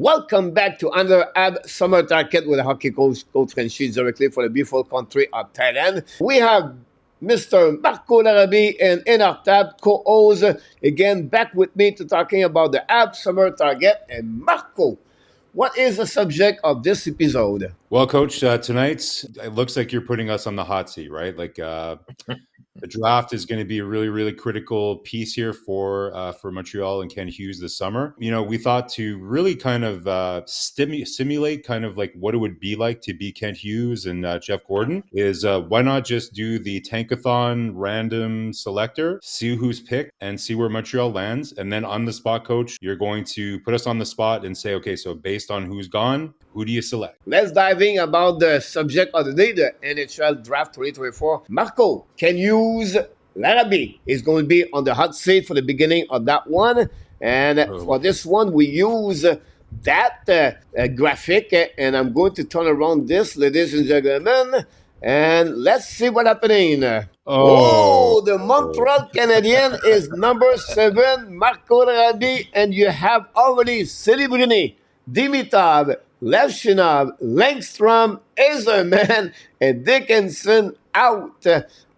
Welcome back to another Habs Summer Target with the hockey coach Frenchy directly for the beautiful country of Thailand. We have Mr. Marco Larabi and in our tab co-host again back with me to talking about the Habs Summer Target. And Marco, what is the subject of this episode? Well, Coach, tonight it looks like you're putting us on the hot seat, right? The draft is going to be a really, really critical piece here for Montreal and Ken Hughes this summer. You know, we thought to really kind of simulate kind of like what it would be like to be Ken Hughes and Jeff Gordon is why not just do the tankathon random selector, see who's picked and see where Montreal lands. And then on the spot, Coach, you're going to put us on the spot and say, okay, so based on who's gone, who do you select? Let's dive in about the subject of the day, the NHL Draft 2024. Marco, Ken Hughes, Larabi is going to be on the hot seat for the beginning of that one. And for this one, we use that graphic. And I'm going to turn around this, ladies and gentlemen. And let's see what's happening. Oh, the Montreal Canadien is number 7, Marco Larabi. And you have already Celebrini, Dimitrov, Levchinov, Langstrom, Azerman, and Dickinson out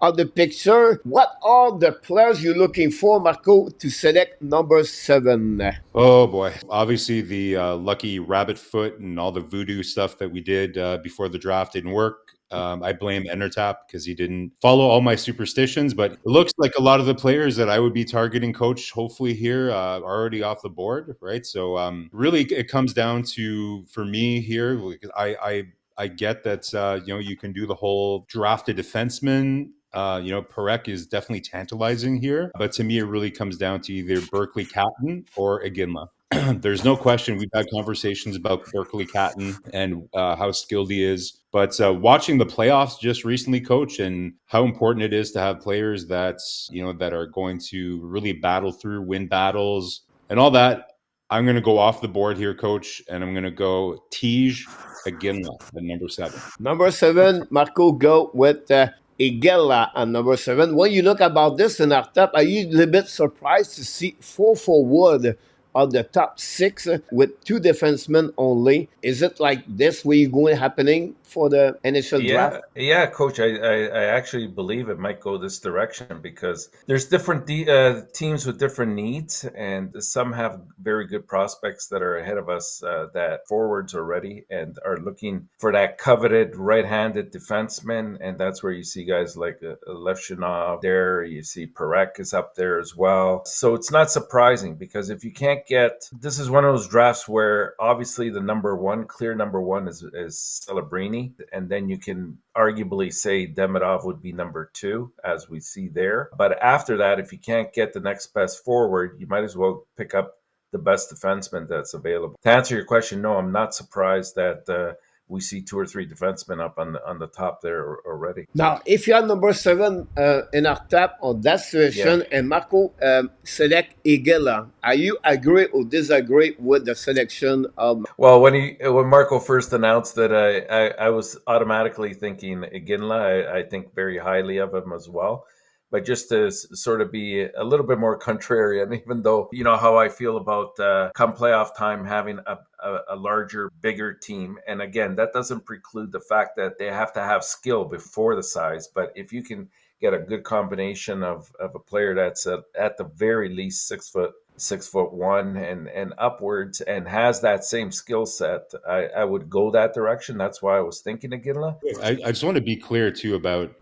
of the picture. What are the players you're looking for, Marco, to select number 7? Oh, boy. Obviously, the lucky rabbit foot and all the voodoo stuff that we did before the draft didn't work. I blame Entertap because he didn't follow all my superstitions, but it looks like a lot of the players that I would be targeting, Coach, hopefully here are already off the board, right? So really it comes down to, for me here, I get that, you can do the whole drafted defenseman. Perek is definitely tantalizing here, but to me, it really comes down to either Berkeley Catton or Iginla. There's no question we've had conversations about Berkeley Catton and how skilled he is. But watching the playoffs just recently, Coach, and how important it is to have players that are going to really battle through, win battles, and all that. I'm going to go off the board here, Coach, and I'm going to go Tej Iginla at number 7. Number 7, Marco, go with Igella at number 7. When you look about this in our top, are you a little bit surprised to see 4 forward of the top 6 with 2 defensemen only? Is it like this where you're going happening for the NHL draft? Yeah, Coach. I actually believe it might go this direction because there's different teams with different needs, and some have very good prospects that are ahead of us that forwards already and are looking for that coveted right-handed defenseman, and that's where you see guys like Levchinov there. You see Perek is up there as well. So it's not surprising because if you can't this is one of those drafts where obviously the clear number one is Celebrini, and then you can arguably say Demidov would be number 2, as we see there. But after that, if you can't get the next best forward, you might as well pick up the best defenseman that's available. To answer your question, no, I'm not surprised that we see 2 or 3 defensemen up on the top there already. Now, if you are number 7 in our top on that situation, and Marco select Igella, are you agree or disagree with the selection of? Well, when Marco first announced that, I was automatically thinking Iginla. I think very highly of him as well. But just to sort of be a little bit more contrarian, even though you know how I feel about come playoff time having a larger, bigger team. And again, that doesn't preclude the fact that they have to have skill before the size. But if you can get a good combination of a player that's at the very least 6'1" and upwards and has that same skill set, I would go that direction. That's why I was thinking of Iginla. I just want to be clear too about,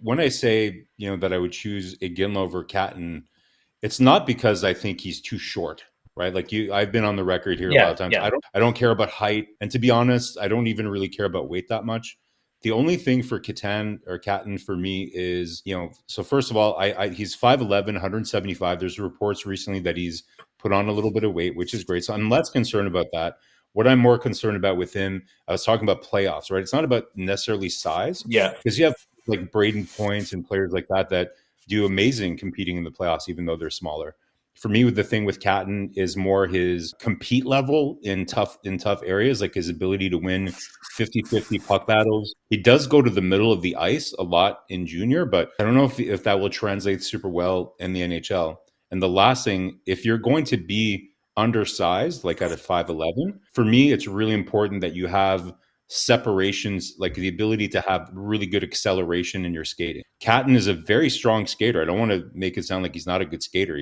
when I say, that I would choose Iginla over Catton, it's not because I think he's too short, right? Like I've been on the record here a lot of times. Yeah. I don't care about height. And to be honest, I don't even really care about weight that much. The only thing for Catton for me is, so first of all, he's 5'11", 175. There's reports recently that he's put on a little bit of weight, which is great. So I'm less concerned about that. What I'm more concerned about with him, I was talking about playoffs, right? It's not about necessarily size. Yeah. Because you have like Braden Points and players like that do amazing competing in the playoffs, even though they're smaller. For me, the thing with Catton is more his compete level in tough areas, like his ability to win 50-50 puck battles. He does go to the middle of the ice a lot in junior, but I don't know if that will translate super well in the NHL. And the last thing, if you're going to be undersized, like at a 5'11". For me, it's really important that you have separations, like the ability to have really good acceleration in your skating. Catton is a very strong skater. I don't want to make it sound like he's not a good skater.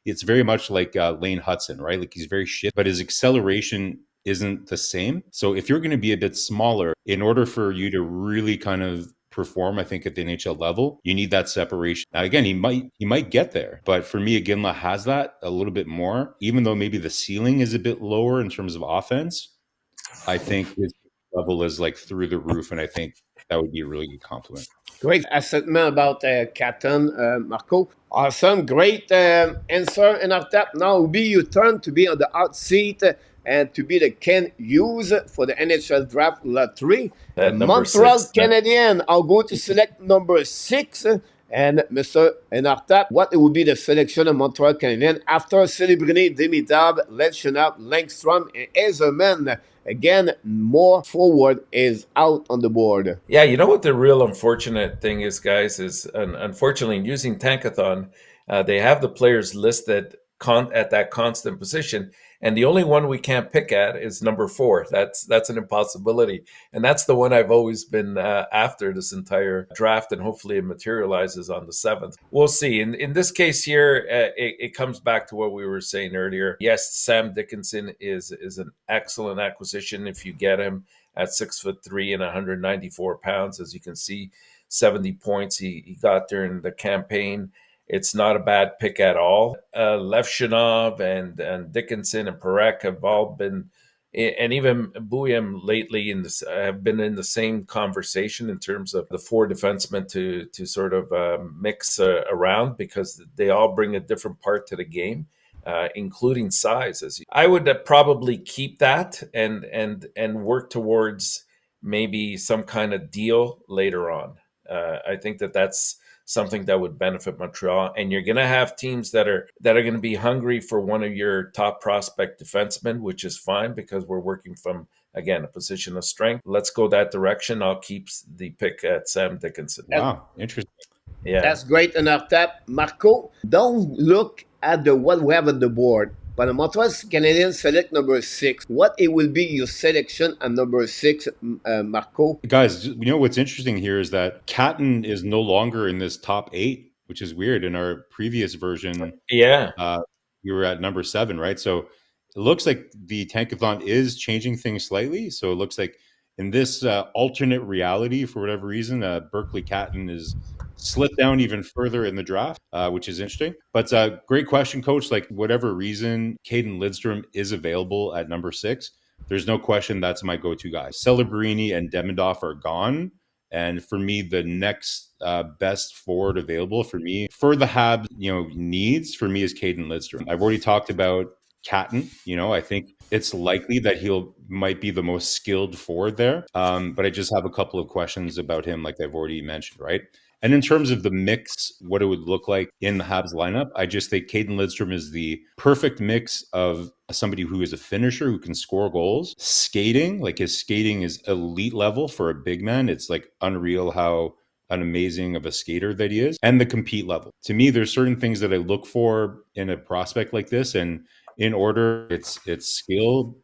It's very much like Lane Hudson, right? Like he's very shit, but his acceleration isn't the same. So if you're going to be a bit smaller, in order for you to really kind of perform, I think at the NHL level, you need that separation. Now, again, he might get there, but for me, Iginla has that a little bit more. Even though maybe the ceiling is a bit lower in terms of offense, I think his level is like through the roof, and I think that would be a really good compliment. Great assessment about Catton, Marco. Awesome, great answer. And after that, now it will be your turn to be on the hot seat and to be the Ken Hughes for the NHL Draft Lottery. Montreal 6, Canadiens are going to select number 6. And Mr. Enartap, what will be the selection of Montreal Canadiens after Celebrini, Dimitrov, Lechenap, Langstrom, and Ezerman? Again, more forward is out on the board. Yeah, you know what the real unfortunate thing is, guys, is unfortunately using Tankathon, they have the players listed at that constant position, and the only one we can't pick at is number 4. That's an impossibility, and that's the one I've always been after this entire draft, and hopefully it materializes on the 7th. We'll see. In this case here, it comes back to what we were saying earlier. Yes, Sam Dickinson is an excellent acquisition if you get him at 6'3" and 194 pounds. As you can see, 70 points he got during the campaign. It's not a bad pick at all. Levshinov and Dickinson and Parekh have all been, and even Bouillon lately have been in the same conversation in terms of the 4 defensemen to sort of mix around, because they all bring a different part to the game. Including size. I would probably keep that and work towards maybe some kind of deal later on. I think that's something that would benefit Montreal, and you're going to have teams that are going to be hungry for one of your top prospect defensemen, which is fine because we're working from, again, a position of strength. Let's go that direction. I'll keep the pick at Sam Dickinson. Wow, interesting. Yeah, that's great enough. That Marco, don't look at what we have on the board. But the Montreal Canadiens select number 6. What it will be your selection at number 6, Marco? Guys, you know what's interesting here is that Catton is no longer in this top 8, which is weird. In our previous version, we were at number 7, right? So it looks like the Tankathon is changing things slightly. So it looks like in this alternate reality, for whatever reason, Berkeley Catton is slipped down even further in the draft, which is interesting. But great question, Coach. Like, whatever reason, Caden Lidstrom is available at number 6. There's no question that's my go-to guy. Celebrini and Demidov are gone. And for me, the next best forward available for me, for the Habs, needs, for me is Caden Lidstrom. I've already talked about Catton. I think it's likely that might be the most skilled forward there. But I just have a couple of questions about him, like I've already mentioned, right? And in terms of the mix, what it would look like in the Habs lineup, I just think Caden Lidstrom is the perfect mix of somebody who is a finisher, who can score goals, skating. Like, his skating is elite level for a big man. It's like unreal how an amazing of a skater that he is, and the compete level. To me, there's certain things that I look for in a prospect like this, and in order, it's skill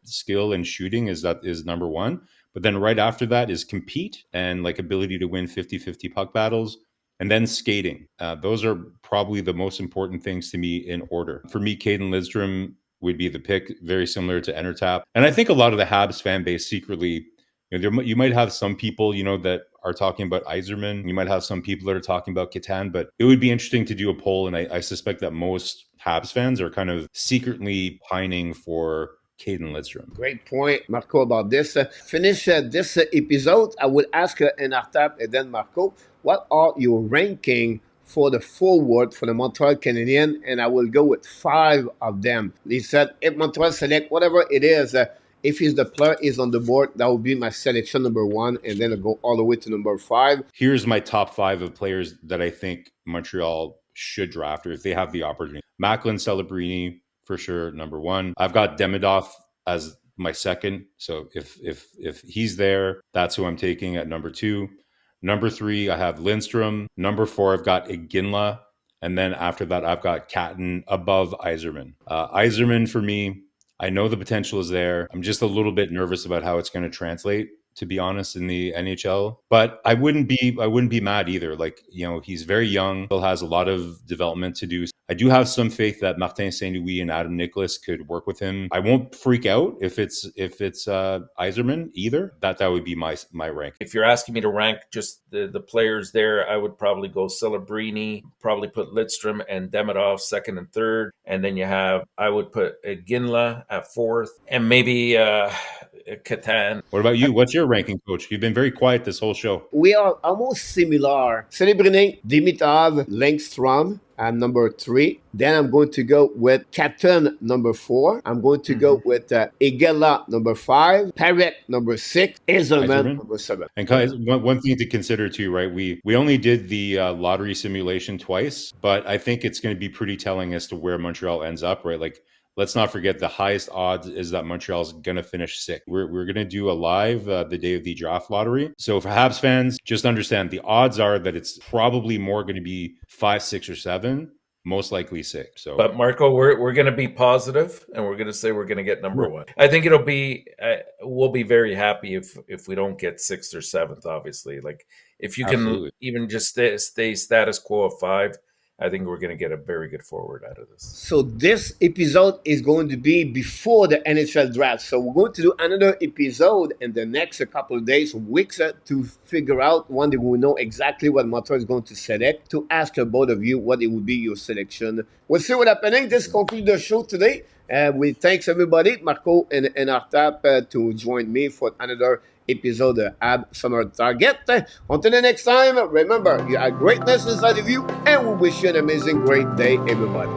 and shooting is number 1. But then right after that is compete and like ability to win 50-50 puck battles. And then skating. Those are probably the most important things to me in order. For me, Caden Lidstrom would be the pick, very similar to Entertap. And I think a lot of the Habs fan base secretly, you might have some people, that are talking about Yzerman. You might have some people that are talking about Catan, but it would be interesting to do a poll. And I suspect that most Habs fans are kind of secretly pining for Caden Lidstrom. Great point, Marco, about this. Finish this episode. I will ask Enartap and then Marco, what are your ranking for the forward for the Montreal Canadiens? And I will go with 5 of them. He said, if Montreal select whatever it is, if the player is on the board, that will be my selection number 1, and then I'll go all the way to number 5. Here's my top 5 of players that I think Montreal should draft, or if they have the opportunity. Macklin, Celebrini, for sure, number 1. I've got Demidov as my second. So if he's there, that's who I'm taking at number 2. Number 3, I have Lindstrom. Number 4, I've got Iginla. And then after that, I've got Catton above Yzerman. Yzerman, for me, I know the potential is there. I'm just a little bit nervous about how it's going to translate, to be honest, in the NHL. But I wouldn't be mad either. Like, he's very young, still has a lot of development to do. I do have some faith that Martin St. Louis and Adam Nicholas could work with him. I won't freak out if it's Yzerman either. That would be my rank. If you're asking me to rank just the players there, I would probably go Celebrini, probably put Lidstrom and Demidov second and third, and then I would put Ginla at fourth, and maybe Catan. What about you? What's your ranking, Coach? You've been very quiet this whole show. We are almost similar. Celebrini, Dimitrov, Langstrom. I'm number 3. Then I'm going to go with Captain number 4. I'm going to go with Igela number 5, Parrot number 6, Yzerman number 7. And guys, one thing to consider too, right? We only did the lottery simulation twice, but I think it's going to be pretty telling as to where Montreal ends up, right? Like, let's not forget the highest odds is that Montreal's going to finish 6th. We're going to do a live the day of the draft lottery. So for Habs fans, just understand the odds are that it's probably more going to be 5, 6, or 7. Most likely 6. So, but Marco, we're going to be positive, and we're going to say we're going to get number 1. I think it'll be. We'll be very happy if we don't get 6th or 7th. Obviously, like if you can even just stay status quo of 5. I think we're going to get a very good forward out of this. So this episode is going to be before the NHL draft. So we're going to do another episode in the next couple of days, weeks, to figure out when we will know exactly what Montreal is going to select, to ask both of you what it would be your selection. We'll see what's happening. This concludes the show today. We thanks everybody, Marco and Artap, to join me for another episode of Habs Summer Target. Until the next time, remember, you have greatness inside of you, and we wish you an amazing, great day, everybody.